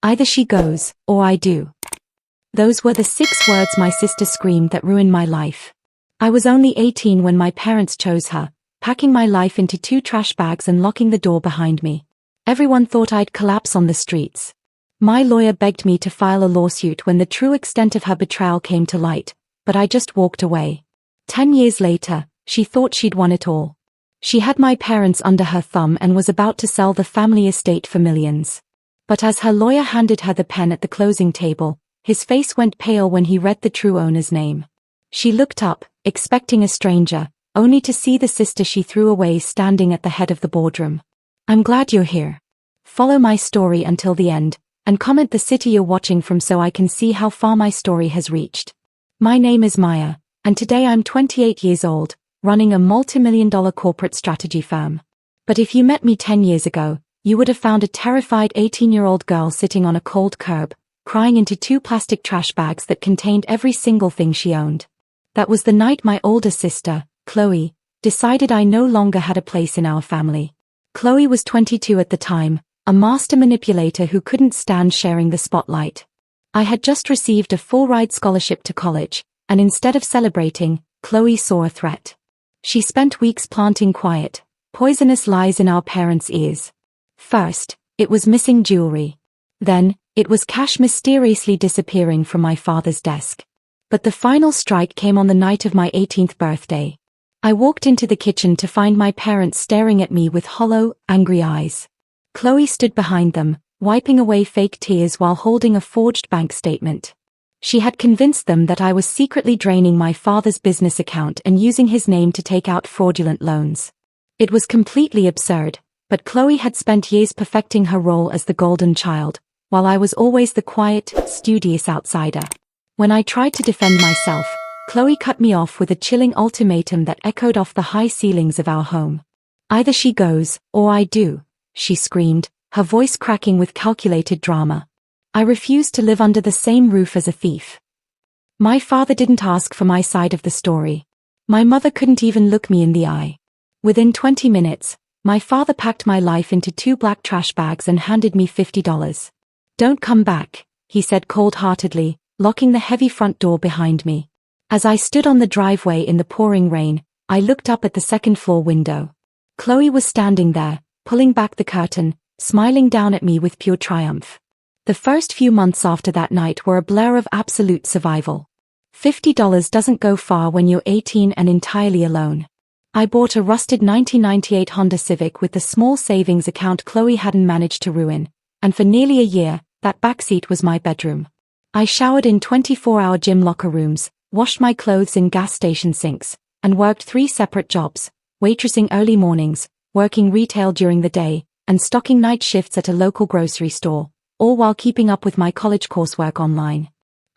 Either she goes, or I do. Those were the 6 words my sister screamed that ruined my life. I was only 18 when my parents chose her, packing my life into 2 trash bags and locking the door behind me. Everyone thought I'd collapse on the streets. My lawyer begged me to file a lawsuit when the true extent of her betrayal came to light, but I just walked away. 10 years later, she thought she'd won it all. She had my parents under her thumb and was about to sell the family estate for millions. But as her lawyer handed her the pen at the closing table, his face went pale when he read the true owner's name. She looked up, expecting a stranger, only to see the sister she threw away standing at the head of the boardroom. I'm glad you're here. Follow my story until the end, and comment the city you're watching from so I can see how far my story has reached. My name is Maya, and today I'm 28 years old, running a multi-million-dollar corporate strategy firm. But if you met me 10 years ago, you would have found a terrified 18-year-old girl sitting on a cold curb, crying into 2 plastic trash bags that contained every single thing she owned. That was the night my older sister, Chloe, decided I no longer had a place in our family. Chloe was 22 at the time, a master manipulator who couldn't stand sharing the spotlight. I had just received a full-ride scholarship to college, and instead of celebrating, Chloe saw a threat. She spent weeks planting quiet, poisonous lies in our parents' ears. First, it was missing jewelry. Then, it was cash mysteriously disappearing from my father's desk. But the final strike came on the night of my 18th birthday. I walked into the kitchen to find my parents staring at me with hollow, angry eyes. Chloe stood behind them, wiping away fake tears while holding a forged bank statement. She had convinced them that I was secretly draining my father's business account and using his name to take out fraudulent loans. It was completely absurd, but Chloe had spent years perfecting her role as the golden child, while I was always the quiet, studious outsider. When I tried to defend myself, Chloe cut me off with a chilling ultimatum that echoed off the high ceilings of our home. Either she goes, or I do, she screamed, her voice cracking with calculated drama. I refused to live under the same roof as a thief. My father didn't ask for my side of the story. My mother couldn't even look me in the eye. Within 20 minutes, my father packed my life into 2 black trash bags and handed me $50. Don't come back, he said cold-heartedly, locking the heavy front door behind me. As I stood on the driveway in the pouring rain, I looked up at the second-floor window. Chloe was standing there, pulling back the curtain, smiling down at me with pure triumph. The first few months after that night were a blur of absolute survival. $50 doesn't go far when you're 18 and entirely alone. I bought a rusted 1998 Honda Civic with the small savings account Chloe hadn't managed to ruin, and for nearly a year, that backseat was my bedroom. I showered in 24-hour gym locker rooms, washed my clothes in gas station sinks, and worked 3 separate jobs, waitressing early mornings, working retail during the day, and stocking night shifts at a local grocery store, all while keeping up with my college coursework online.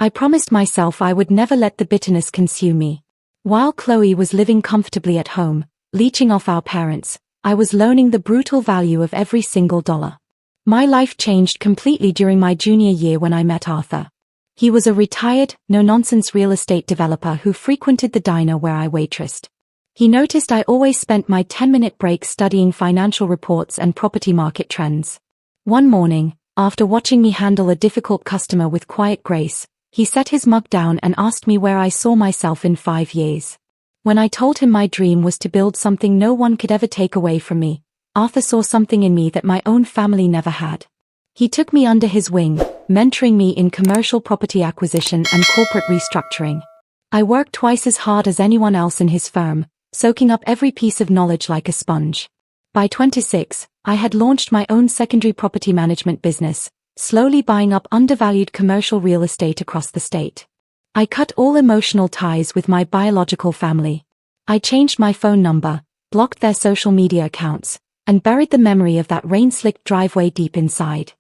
I promised myself I would never let the bitterness consume me. While Chloe was living comfortably at home, leeching off our parents, I was learning the brutal value of every single dollar. My life changed completely during my junior year when I met Arthur. He was a retired, no-nonsense real estate developer who frequented the diner where I waitressed. He noticed I always spent my 10-minute breaks studying financial reports and property market trends. One morning, after watching me handle a difficult customer with quiet grace, he set his mug down and asked me where I saw myself in 5 years. When I told him my dream was to build something no one could ever take away from me, Arthur saw something in me that my own family never had. He took me under his wing, mentoring me in commercial property acquisition and corporate restructuring. I worked twice as hard as anyone else in his firm, soaking up every piece of knowledge like a sponge. By 26, I had launched my own secondary property management business, slowly buying up undervalued commercial real estate across the state. I cut all emotional ties with my biological family. I changed my phone number, blocked their social media accounts, and buried the memory of that rain-slicked driveway deep inside.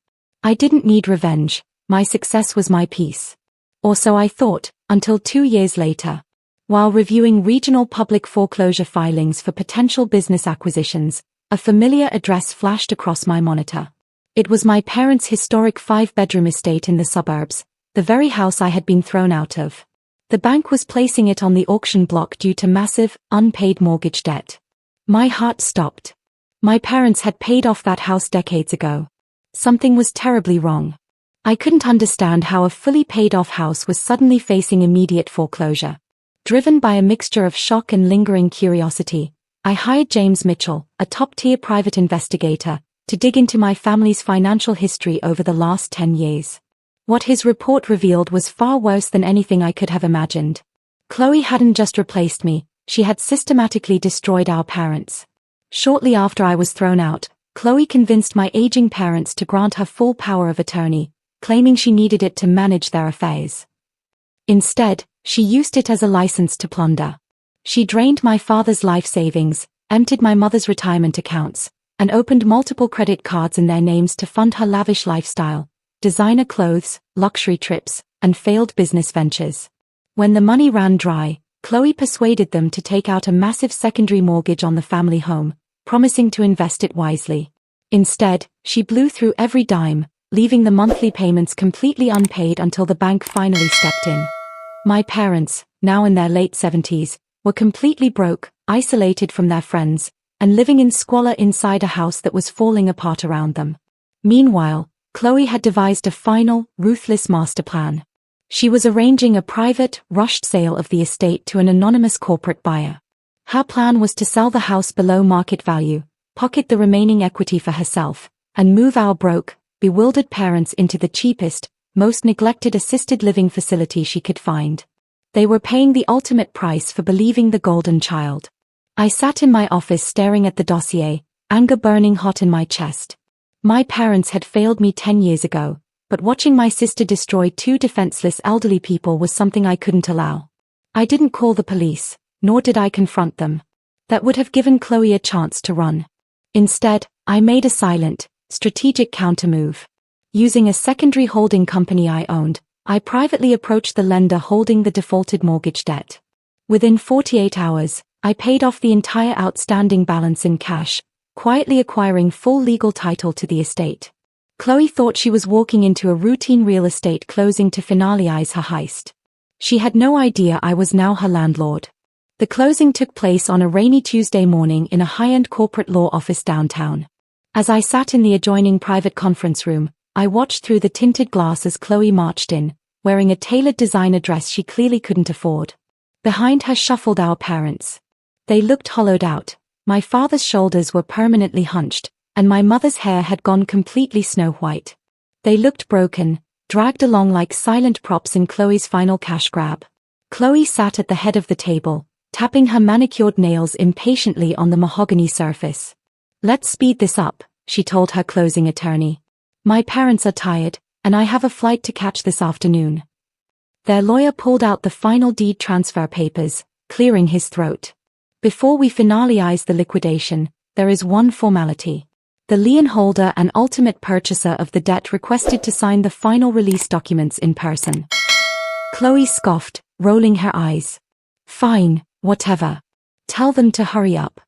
I didn't need revenge, my success was my peace. Or so I thought, until 2 years later. While reviewing regional public foreclosure filings for potential business acquisitions, a familiar address flashed across my monitor. It was my parents' historic 5-bedroom estate in the suburbs, the very house I had been thrown out of. The bank was placing it on the auction block due to massive, unpaid mortgage debt. My heart stopped. My parents had paid off that house decades ago. Something was terribly wrong. I couldn't understand how a fully paid-off house was suddenly facing immediate foreclosure. Driven by a mixture of shock and lingering curiosity, I hired James Mitchell, a top-tier private investigator, to dig into my family's financial history over the last 10 years. What his report revealed was far worse than anything I could have imagined. Chloe hadn't just replaced me, she had systematically destroyed our parents. Shortly after I was thrown out, Chloe convinced my aging parents to grant her full power of attorney, claiming she needed it to manage their affairs. Instead, she used it as a license to plunder. She drained my father's life savings, emptied my mother's retirement accounts, and opened multiple credit cards in their names to fund her lavish lifestyle, designer clothes, luxury trips, and failed business ventures. When the money ran dry, Chloe persuaded them to take out a massive secondary mortgage on the family home, promising to invest it wisely. Instead, she blew through every dime, leaving the monthly payments completely unpaid until the bank finally stepped in. My parents, now in their late 70s, were completely broke, isolated from their friends, and living in squalor inside a house that was falling apart around them. Meanwhile, Chloe had devised a final, ruthless master plan. She was arranging a private, rushed sale of the estate to an anonymous corporate buyer. Her plan was to sell the house below market value, pocket the remaining equity for herself, and move our broke, bewildered parents into the cheapest, most neglected assisted living facility she could find. They were paying the ultimate price for believing the golden child. I sat in my office staring at the dossier, anger burning hot in my chest. My parents had failed me 10 years ago, but watching my sister destroy two defenseless elderly people was something I couldn't allow. I didn't call the police, nor did I confront them. That would have given Chloe a chance to run. Instead, I made a silent, strategic countermove. Using a secondary holding company I owned, I privately approached the lender holding the defaulted mortgage debt. Within 48 hours, I paid off the entire outstanding balance in cash, quietly acquiring full legal title to the estate. Chloe thought she was walking into a routine real estate closing to finalize her heist. She had no idea I was now her landlord. The closing took place on a rainy Tuesday morning in a high-end corporate law office downtown. As I sat in the adjoining private conference room, I watched through the tinted glass as Chloe marched in, wearing a tailored designer dress she clearly couldn't afford. Behind her shuffled our parents. They looked hollowed out. My father's shoulders were permanently hunched, and my mother's hair had gone completely snow white. They looked broken, dragged along like silent props in Chloe's final cash grab. Chloe sat at the head of the table, tapping her manicured nails impatiently on the mahogany surface. "Let's speed this up," she told her closing attorney. "My parents are tired, and I have a flight to catch this afternoon." Their lawyer pulled out the final deed transfer papers, clearing his throat. "Before we finalize the liquidation, there is one formality. The lien holder and ultimate purchaser of the debt requested to sign the final release documents in person." Chloe scoffed, rolling her eyes. "Fine, whatever. Tell them to hurry up."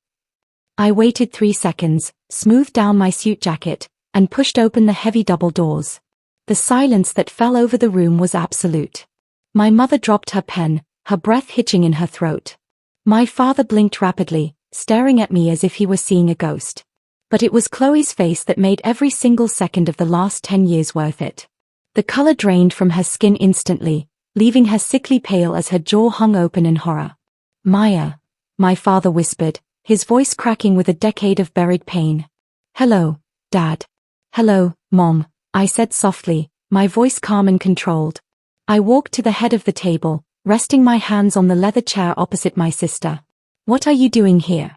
I waited 3 seconds, smoothed down my suit jacket, and pushed open the heavy double doors. The silence that fell over the room was absolute. My mother dropped her pen, her breath hitching in her throat. My father blinked rapidly, staring at me as if he were seeing a ghost. But it was Chloe's face that made every single second of the last 10 years worth it. The color drained from her skin instantly, leaving her sickly pale as her jaw hung open in horror. "Maya," my father whispered, his voice cracking with a decade of buried pain. "Hello, Dad." "Hello, Mom," I said softly, my voice calm and controlled. I walked to the head of the table, resting my hands on the leather chair opposite my sister. "What are you doing here?"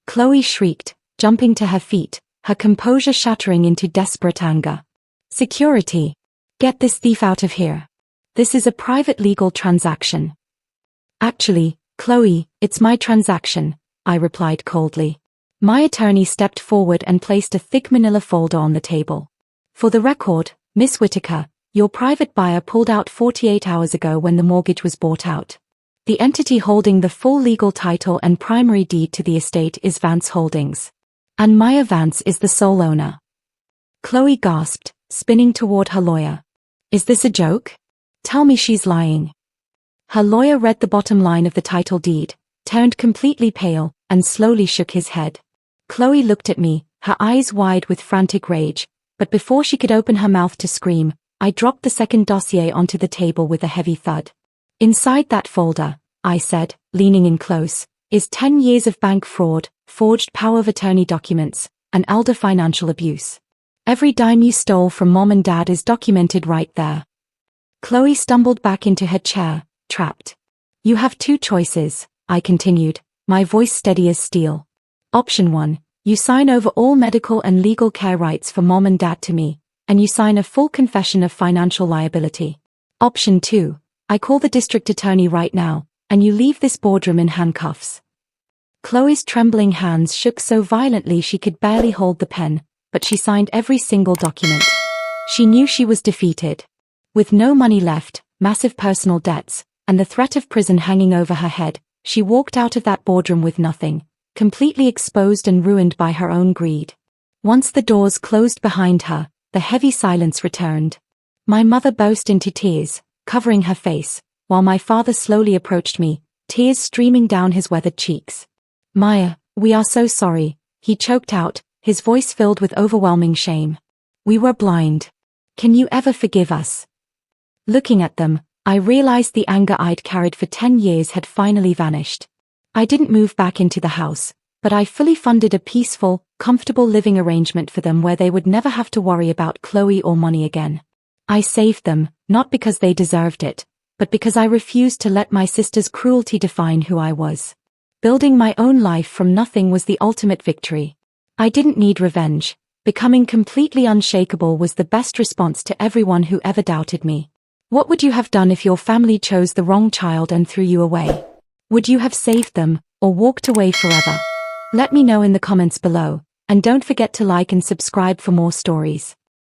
Chloe shrieked, jumping to her feet, her composure shattering into desperate anger. "Security! Get this thief out of here. This is a private legal transaction." "Actually, Chloe, it's my transaction," I replied coldly. My attorney stepped forward and placed a thick manila folder on the table. "For the record, Miss Whitaker, your private buyer pulled out 48 hours ago when the mortgage was bought out. The entity holding the full legal title and primary deed to the estate is Vance Holdings. And Maya Vance is the sole owner." Chloe gasped, spinning toward her lawyer. "Is this a joke? Tell me she's lying." Her lawyer read the bottom line of the title deed, turned completely pale, and slowly shook his head. Chloe looked at me, her eyes wide with frantic rage, but before she could open her mouth to scream, I dropped the second dossier onto the table with a heavy thud. Inside that folder, I said, leaning in close, is 10 years of bank fraud, forged power of attorney documents, and elder financial abuse. Every dime you stole from mom and dad is documented right there. Chloe stumbled back into her chair, trapped. You have two choices, I continued, my voice steady as steel. Option 1, you sign over all medical and legal care rights for mom and dad to me, and you sign a full confession of financial liability. Option 2, I call the district attorney right now, and you leave this boardroom in handcuffs. Chloe's trembling hands shook so violently she could barely hold the pen, but she signed every single document. She knew she was defeated. With no money left, massive personal debts, and the threat of prison hanging over her head, she walked out of that boardroom with nothing, completely exposed and ruined by her own greed. Once the doors closed behind her, the heavy silence returned. My mother burst into tears, covering her face, while my father slowly approached me, tears streaming down his weathered cheeks. Maya, we are so sorry, he choked out, his voice filled with overwhelming shame. We were blind. Can you ever forgive us? Looking at them, I realized the anger I'd carried for 10 years had finally vanished. I didn't move back into the house, but I fully funded a peaceful, comfortable living arrangement for them where they would never have to worry about Chloe or money again. I saved them, not because they deserved it, but because I refused to let my sister's cruelty define who I was. Building my own life from nothing was the ultimate victory. I didn't need revenge. Becoming completely unshakable was the best response to everyone who ever doubted me. What would you have done if your family chose the wrong child and threw you away? Would you have saved them, or walked away forever? Let me know in the comments below, and don't forget to like and subscribe for more stories.